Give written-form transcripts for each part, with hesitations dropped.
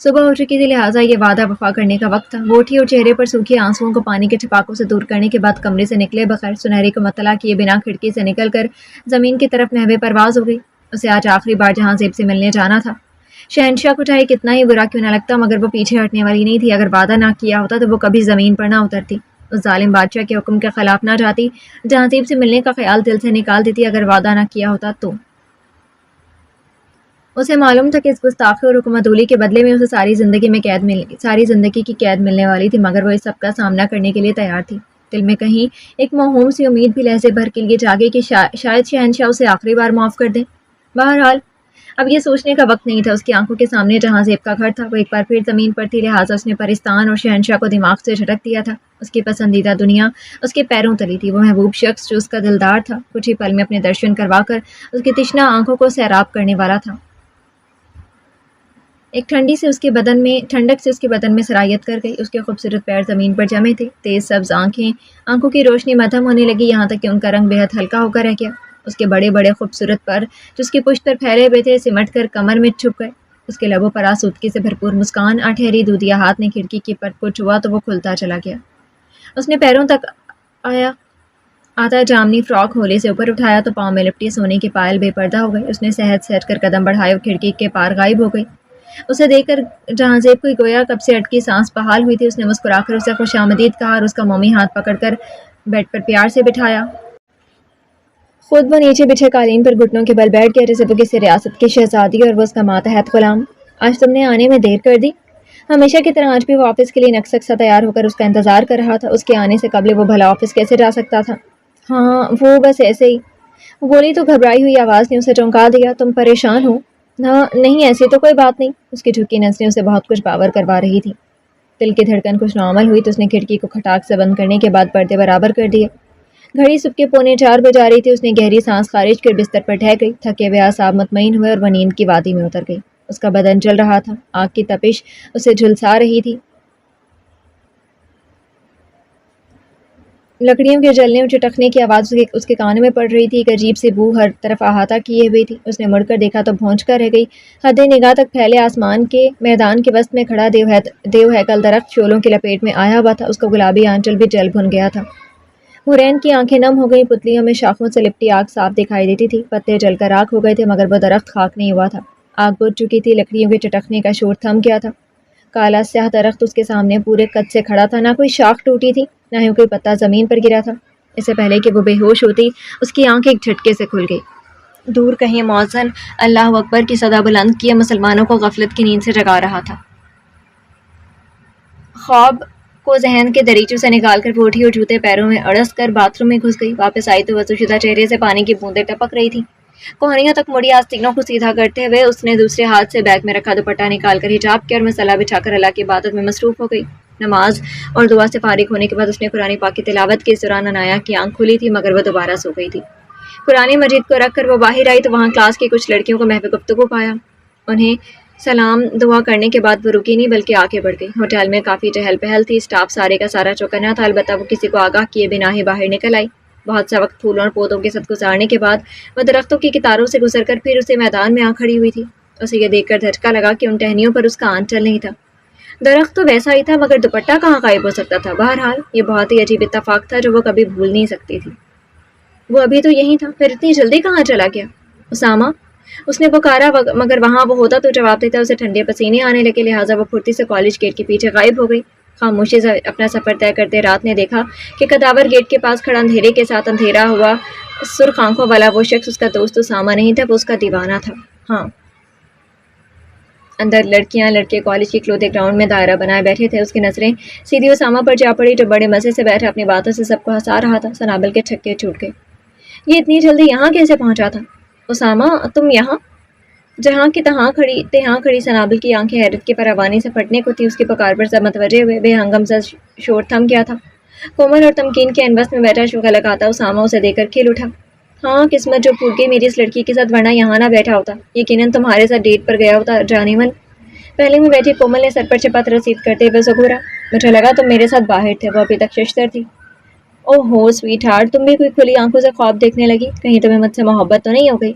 صبح ہو چکی تھی، لہٰذا یہ وعدہ وفا کرنے کا وقت تھا۔ وہ اٹھی اور چہرے پر سوکھی آنسوؤں کو پانی کے چھپاکوں سے دور کرنے کے بعد کمرے سے نکلے بغیر سنہری کو مطلع کیے بنا کھڑکی سے نکل کر زمین کی طرف محو پرواز ہو گئی۔ اسے آج آخری بار جہاں زیب سے ملنے جانا تھا۔ شہنشاہ کو چاہے کتنا ہی برا کیوں نہ لگتا مگر وہ پیچھے ہٹنے والی نہیں تھی۔ اگر وعدہ نہ کیا ہوتا تو وہ کبھی زمین پر نہ اترتی، اس ظالم بادشاہ کے حکم کے خلاف نہ جاتی، جہاں زیب سے ملنے کا خیال دل سے نکال دیتی۔ اگر وعدہ نہ کیا ہوتا تو اسے معلوم تھا کہ اس گستاخی اور حکم عدولی کے بدلے میں اسے ساری زندگی کی قید ملنے والی تھی، مگر وہ اس سب کا سامنا کرنے کے لیے تیار تھی۔ دل میں کہیں ایک موہوم سی امید بھی لہجے بھر کے لیے جاگے کہ شاید شہنشاہ اسے آخری بار معاف کر دیں۔ بہرحال اب یہ سوچنے کا وقت نہیں تھا۔ اس کی آنکھوں کے سامنے جہاں زیب کا گھر تھا وہ ایک بار پھر زمین پر تھی، لہٰذا اس نے پرستان اور شہنشاہ کو دماغ سے جھٹک دیا تھا۔ اس کی پسندیدہ دنیا اس کے پیروں تلی تھی، وہ محبوب شخص جو اس کا دلدار تھا کچھ ہی پل میں اپنے درشن کروا کر اس کی تشنہ آنکھوں کو سیراب کرنے والا تھا۔ ایک ٹھنڈک سے اس کے بدن میں سرایت کر گئی۔ اس کے خوبصورت پیر زمین پر جمے تھے، تیز سبز آنکھوں کی روشنی مدھم ہونے لگی، یہاں تک کہ ان کا رنگ بے حد ہلکا ہو کر رہ گیا۔ اس کے بڑے بڑے خوبصورت پر جو اس کی پشت پر پھیلے ہوئے تھے سمٹ کر کمر میں چھپ گئے۔ اس کے لبوں پر آسودگی سے بھرپور مسکان، اٹھہری دودیا ہاتھ نے کھڑکی کی پٹ کو چھوا تو وہ کھلتا چلا گیا۔ اس نے پیروں تک آتا جامنی فراک ہولے سے اوپر اٹھایا تو پاؤں میں لپٹی سونے کے پائل بے پردہ ہو گئے۔ اس نے سہٹ کر قدم بڑھائے اور کھڑکی کے پار غائب ہو گئی۔ اسے دیکھ کر جہاں زیب کو گویا کب سے اٹکی سانس بحال ہوئی تھی۔ اس نے مسکرا کر اسے خوش آمدید کہا اور اس کا مومی ہاتھ پکڑ کر بیڈ پر پیار سے بٹھایا۔ خود وہ نیچے بچھے قالین پر گھٹنوں کے بل بیٹھ گیا جیسے وہ کسی ریاست کی شہزادی اور وہ اس کا ماتحت غلام۔ آج تم نے آنے میں دیر کر دی۔ ہمیشہ کی طرح آج بھی وہ آفس کے لیے نکسک سا تیار ہو کر اس کا انتظار کر رہا تھا۔ اس کے آنے سے قبل وہ بھلا آفس کیسے جا سکتا تھا؟ ہاں وہ بس ایسے ہی، وہ بولی تو گھبرائی ہوئی آواز نے اسے چونکا دیا۔ تم پریشان ہو؟ ہاں نہیں ایسی تو کوئی بات نہیں۔ اس کی جھکی نظریں اسے بہت کچھ باور کروا رہی تھی۔ دل کی دھڑکن کچھ نارمل ہوئی تو اس نے کھڑکی کو کھٹاک سے بند کرنے کے بعد پردے برابر کر دیے۔ گھڑی صبح کے 3:45 بجا رہی تھی۔ اس نے گہری سانس خارج کر بستر پر ڈھہ گئی۔ تھکے ہوئے اعصاب مطمئن ہوئے اور وہ نیند کی وادی میں اتر گئی۔ اس کا بدن جل رہا تھا، آگ کی تپش اسے جھلسا رہی تھی۔ لکڑیوں کے جلنے اور چٹکنے کی آواز اس کے کانوں میں پڑ رہی تھی۔ ایک عجیب سی بو ہر طرف احاطہ کیے ہوئی تھی۔ اس نے مڑ کر دیکھا تو بھونچ کر رہ گئی۔ حد نگاہ تک پھیلے آسمان کے میدان کے وسط میں کھڑا دیو ہیکل درخت شعلوں کی لپیٹ میں آیا ہوا تھا۔ اس کا گلابی آنچل بھی جل بھن گیا تھا۔ حورین کی آنکھیں نم ہو گئیں، پتلیوں میں شاخوں سے لپٹی آگ صاف دکھائی دیتی تھی۔ پتے جل کر راکھ ہو گئے تھے مگر وہ درخت خاک نہیں ہوا تھا۔ آگ بجھ چکی تھی، لکڑیوں کے چٹکنے کا شور تھم گیا تھا۔ کالا سیاہ درخت اس کے سامنے پورے قد سے کھڑا تھا، نہ کوئی شاخ ٹوٹی تھی نہ ہی کوئی پتا زمین پر گرا تھا۔ اس سے پہلے کہ وہ بے ہوش ہوتی اس کی آنکھ ایک جھٹکے سے کھل گئی۔ دور کہیں مؤذن اللہ اکبر کی صدا بلند کیے مسلمانوں کو غفلت کی نیند سے جگا رہا تھا۔ خواب کو ذہن کے دریچوں سے نکال کر وہ اٹھی اور جوتے پیروں میں اڑس کر باتھ روم میں گھس گئی۔ واپس آئی تو وضو شدہ چہرے سے پانی کی بوندیں ٹپک رہی تھیں۔ کوہنیوں تک مڑی آستینوں کو سیدھا کرتے ہوئے اس نے دوسرے ہاتھ سے بیگ میں رکھا دوپٹہ نکال کر حجاب کیا اور مسلح بچھا کر اللہ کی عبادت میں مصروف ہو گئی۔ نماز اور دعا سے فارغ ہونے کے بعد اس نے قرآن پاک کی تلاوت کی۔ اس دوران عنایا کی آنکھ کھلی تھی مگر وہ دوبارہ سو گئی تھی۔ قرآن مجید کو رکھ کر وہ باہر آئی تو وہاں کلاس کی کچھ لڑکیوں کو محو گفتگو پایا۔ انہیں سلام دعا کرنے کے بعد وہ رکی نہیں بلکہ آگے بڑھ گئی۔ ہوٹل میں کافی چہل پہل تھی، اسٹاف سارے کا سارا چوکنا تھا، البتہ وہ کسی کو آگاہ کیے بنا ہی باہر نکل آئی۔ بہت سا وقت پھولوں اور پودوں کے ساتھ گزارنے کے بعد وہ درختوں کی قطاروں سے گزر کر پھر اسے میدان میں آ کھڑی ہوئی تھی۔ اسے یہ دیکھ کر دھچکا لگا کہ ان ٹہنیوں پر اس کا آنچل نہیں تھا۔ درخت تو ویسا ہی تھا مگر دوپٹہ کہاں غائب ہو سکتا تھا؟ بہرحال یہ بہت ہی عجیب اتفاق تھا جو وہ کبھی بھول نہیں سکتی تھی۔ وہ ابھی تو یہی تھا، پھر اتنی جلدی کہاں چلا گیا؟ اسامہ، اس نے پکارا مگر وہاں وہ ہوتا تو جواب دیتا۔ اسے ٹھنڈے پسینے آنے لگے لہٰذا وہ پھرتی سے کالج گیٹ کے پیچھے غائب ہو گئی۔ خاموشی سے اپنا سفر طے کرتے رات نے دیکھا کہ قداور گیٹ کے پاس کھڑا اندھیرے کے ساتھ اندھیرا ہوا سرخ آنکھوں والا وہ شخص اس کا دوست اسامہ نہیں تھا، وہ اس کا دیوانہ تھا۔ ہاں، اندر لڑکیاں لڑکے کالج کے کلودے گراؤنڈ میں دائرہ بنائے بیٹھے تھے۔ اس کی نظریں سیدھی اسامہ پر جا پڑی جو بڑے مزے سے بیٹھا اپنی باتوں سے سب کو ہنسا رہا تھا۔ سنابل کے چھکے چھوٹ گئے۔ یہ اتنی جلدی یہاں کیسے پہنچا تھا؟ اسامہ تم یہاں؟ جہاں کی تہاں کھڑی سنابل کی آنکھیں حیرت کے پروانی سے پھٹنے کو تھی۔ اس کی پکار پر سب متوجہ ہوئے، بے ہنگم سا شور تھم گیا تھا۔ کومل اور تمکین کے انبس میں بیٹھا شوخ لگاتا اسامہ اسے دیکھ کر کھل اٹھا۔ ہاں قسمت جو پھوٹ گئی میری اس لڑکی کے ساتھ، ورنہ یہاں نہ بیٹھا ہوتا، یقیناً تمہارے ساتھ ڈیٹ پر گیا ہوتا جانے من۔ پہلے میں بیٹھی کومل نے سر پر چپت رسید کرتے ہوئے سگورا۔ مجھے لگا تم میرے ساتھ باہر تھے، وہ ابھی تک ششتر تھی۔ اوہ ہو سویٹ ہارٹ، تم بھی کوئی کھلی آنکھوں سے خواب دیکھنے لگی، کہیں تمہیں مجھ سے محبت تو نہیں ہو گئی؟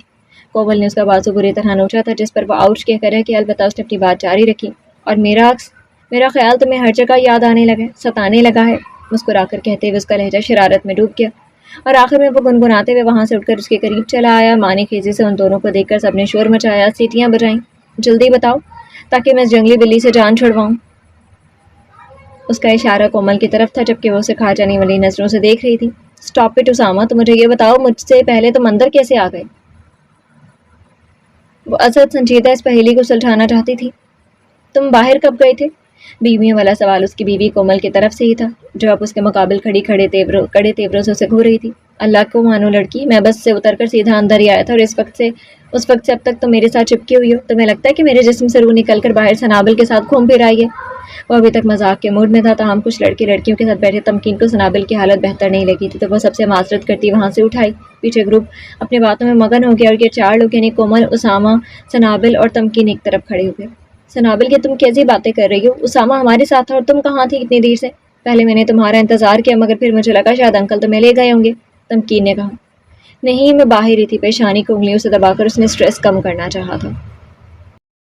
کومل نے اس کا بازو بری طرح نوچا تھا جس پر وہ آؤچ کہہ کر ہے کہ البتہ اس نے اپنی بات جاری رکھی اور میرا خیال تمہیں ہر جگہ یاد آنے لگا ہے، ستانے لگا ہے، مسکرا کر کہتے ہوئے اس کا لہجہ شرارت میں ڈوب گیا، اور آخر میں وہ گنگناتے ہوئے وہاں سے اٹھ کر اس کے قریب چلا آیا۔ ماں نے خیزی سے ان دونوں کو دیکھ کر سب نے شور مچایا، سیٹیاں بجائیں۔ جلدی بتاؤ تاکہ میں اس جنگلی بلی سے جان چھڑواؤں۔ اس کا اشارہ کومل کی طرف تھا، جبکہ وہ اسے کھا جانے والی نظروں سے دیکھ رہی تھی۔ اسٹاپ اٹ اسامہ، تو مجھے یہ بتاؤ مجھ سے پہلے تم اندر کیسے آ گئے؟ وہ اسد سنجیدہ اس پہیلی کو سلجھانا چاہتی تھی۔ تم باہر کب گئے تھے؟ بیویوں والا سوال اس کی بیوی کومل کی طرف سے ہی تھا، جو اب اس کے مقابل کڑے تیوروں سے اسے گھور رہی تھی۔ اللہ کو مانو لڑکی، میں بس سے اتر کر سیدھا اندر ہی آیا تھا، اور اس وقت سے اب تک تم میرے ساتھ چپکی ہوئی ہو۔ تمہیں لگتا ہے کہ میرے جسم سے روح نکل کر باہر سنابل کے ساتھ گھوم پھر آئی ہے؟ وہ ابھی تک مذاق کے موڈ میں تھا، تاہم کچھ لڑکے لڑکیوں کے ساتھ بیٹھے تمکین کو سنابل کی حالت بہتر نہیں لگی تھی، تو وہ سب سے معذرت کرتی وہاں سے اٹھائی۔ پیچھے گروپ اپنے باتوں میں مگن ہو گیا، اور یہ چار لوگ یعنی کومل، اسامہ، سنابل اور تمکین ایک طرف کھڑے ہو گئے۔ سنابل کہ تم کیسی باتیں کر رہی ہو؟ اسامہ ہمارے ساتھ تھا، اور تم کہاں تھی اتنی دیر سے؟ پہلے میں نے تمہارا انتظار کیا، مگر پھر مجھے لگا شاید انکل تمہیں لے گئے ہوں گے، تمکین نے کہا۔ نہیں، میں باہر ہی تھی، پیشانی کو انگلیوں سے دبا کر اس نے سٹریس کم کرنا چاہا تھا۔